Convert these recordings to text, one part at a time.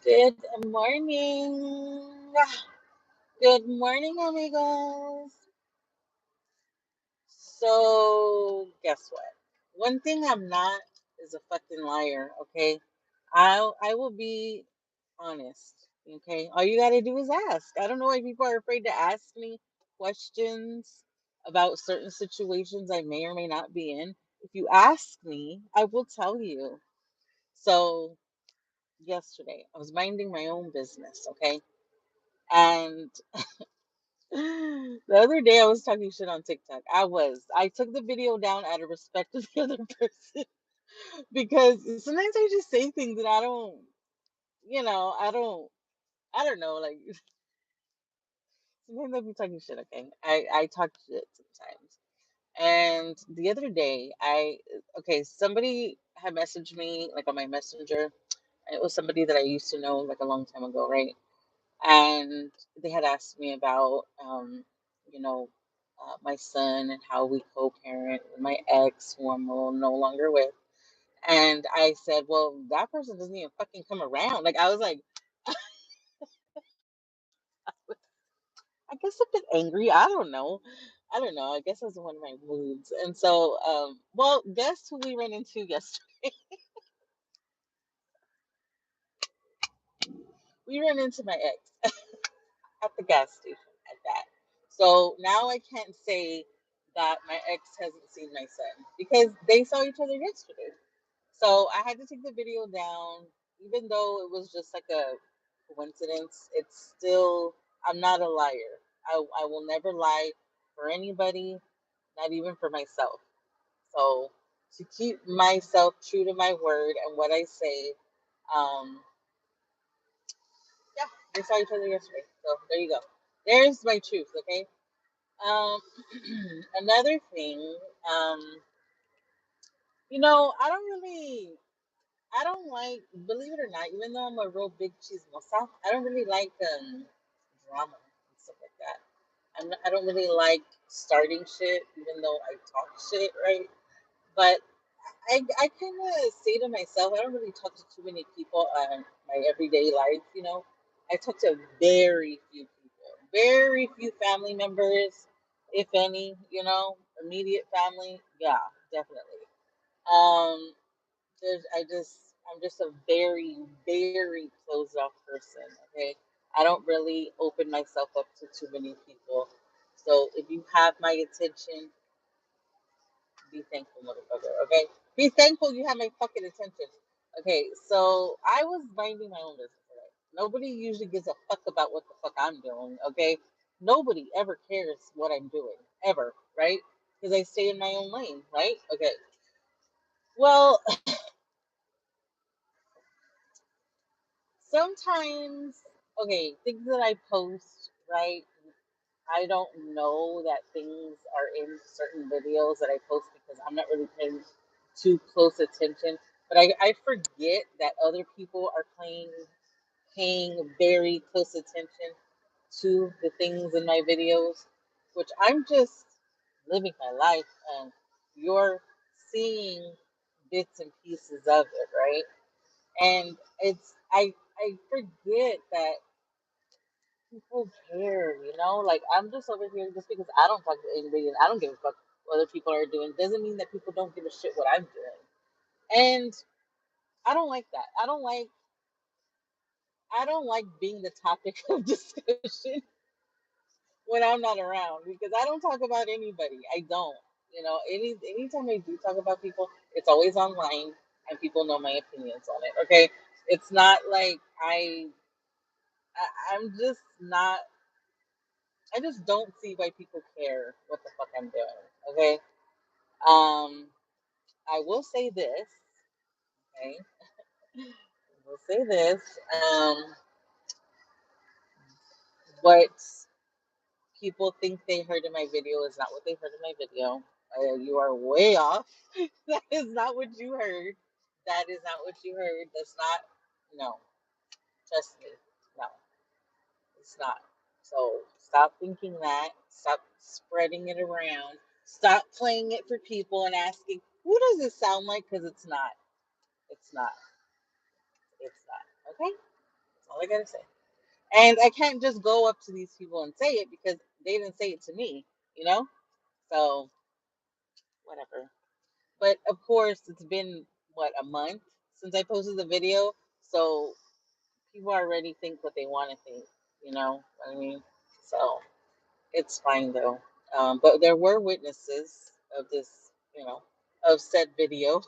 Good morning. Good morning, amigos. So, guess what? One thing I'm not is a fucking liar, okay? I will be honest, okay? All you gotta do is ask. I don't know why people are afraid to ask me questions about certain situations I may or may not be in. If you ask me, I will tell you. So, yesterday, I was minding my own business, okay? And the other day I was talking shit on TikTok. I took the video down out of respect to the other person because sometimes I just say things that I don't, I don't know, like sometimes I be talking shit, okay? I talk shit sometimes. And the other day okay, somebody had messaged me like on my messenger. It was somebody that I used to know like a long time ago, right? And they had asked me about you know my son and how we co-parent with my ex who I'm no longer with. And I said, well, that person doesn't even fucking come around. Like, I was like, I guess a bit angry. I don't know, I guess that's one of my moods. And so well, guess who we ran into yesterday? We ran into my ex at the gas station at that. So now I can't say that my ex hasn't seen my son because they saw each other yesterday. So I had to take the video down, even though it was just like a coincidence. It's still, I'm not a liar. I will never lie for anybody, not even for myself. So to keep myself true to my word and what I say, um, yeah, they saw each other yesterday. So there you go. There's my truth, okay? Um, another thing, um, I don't like, believe it or not, even though I'm a real big chismosa, I don't really like drama and stuff like that. I don't really like starting shit, even though I talk shit, right? But I kind of say to myself, I don't really talk to too many people on my everyday life, you know. I talk to very few people, very few family members, if any, immediate family. Yeah, definitely. Um, I'm just a very, very closed off person. Okay. I don't really open myself up to too many people. So if you have my attention, be thankful, motherfucker. Okay. Be thankful you have my fucking attention. Okay. So I was minding my own business today. Nobody usually gives a fuck about what the fuck I'm doing. Okay. Nobody ever cares what I'm doing. Ever. Right? Because I stay in my own lane. Right? Okay. Well, sometimes, okay, things that I post, right? I don't know that things are in certain videos that I post because I'm not really paying too close attention. But I forget that other people are paying very close attention to the things in my videos, which I'm just living my life and you're seeing bits and pieces of it, right? And I forget that people care, Like I'm just over here just because I don't talk to anybody and I don't give a fuck what other people are doing doesn't mean that people don't give a shit what I'm doing. And I don't like that. I don't like being the topic of discussion when I'm not around because I don't talk about anybody. I don't. Anytime I do talk about people, it's always online and people know my opinions on it. Okay. It's not like I'm just not. I just don't see why people care what the fuck I'm doing. Okay. Um, I will say this. Okay. I will say this. What people think they heard in my video is not what they heard in my video. You are way off. That is not what you heard. That is not what you heard. That's not. No. Trust me. No. It's not. So stop thinking that. Stop spreading it around. Stop playing it for people and asking, who does it sound like? Because it's not. It's not. It's not. Okay? I gotta say. And I can't just go up to these people and say it because they didn't say it to me, you know? So, whatever. But of course, it's been, what, a month since I posted the video. So, people already think what they want to think, you know what I mean? So, it's fine though. But there were witnesses of this, you know, of said video.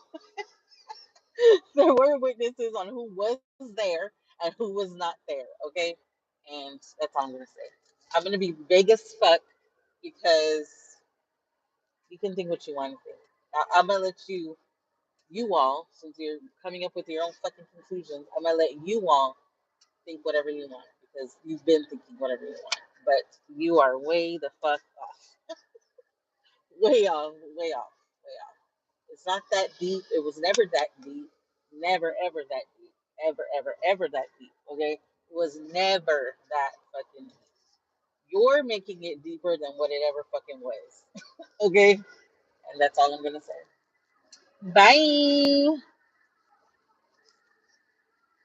There were witnesses on who was there and who was not there, okay? And that's all I'm gonna say. I'm gonna be big as fuck because you can think what you want to think. I'm gonna let you all, since you're coming up with your own fucking conclusions, I'm gonna let you all think whatever you want because you've been thinking whatever you want. But you are way the fuck off. Way off, way off, way off. It's not that deep. It was never that deep. Never, ever that deep. Ever, ever, ever that deep. Okay? It was never that fucking deep. You're making it deeper than what it ever fucking was. Okay? And that's all I'm gonna say. Bye.